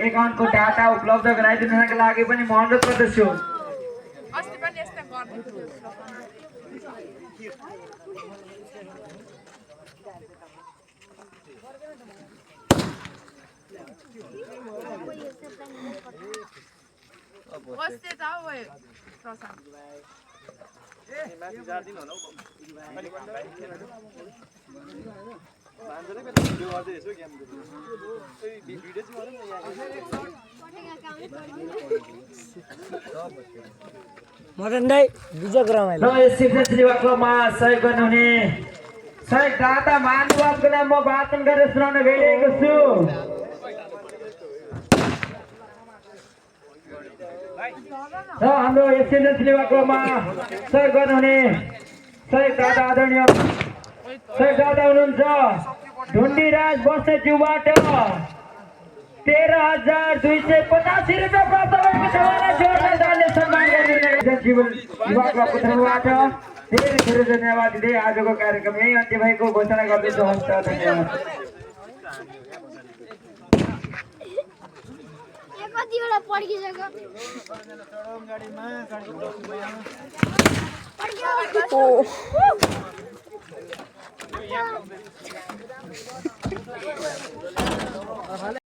एकाउन्टको data उपलब्ध गराइदिनका लागि पनि म अनुरोध गर्दछु। मदन दाई विजय रमाइलो र यस शिक्षण सेवाकोमा सहयोग गर्नुहुने सहयोग दाता महानुभावको नाम म वाचन गरेर सुनाउन गइरहेको छु। र हाम्रो यस शिक्षण सेवाकोमा सहयोग गर्नुहुने सहयोग दाता आदरणीय सहयोग दाता हुनुहुन्छ ढुण्डीराज बस्नेज्यूबाट 13,285 रुपियाँ प्राप्त भएको छ। जोरदार तालीले सम्मान गरिदिनु जीवन विभागका पुत्रबाट धेरै धेरै धन्यवाद दिँदै आजको कार्यक्रम यही अन्त्य भएको घोषणा गर्दछु। हस्त धन्यवाद। कतिवटा पड्किसक्यो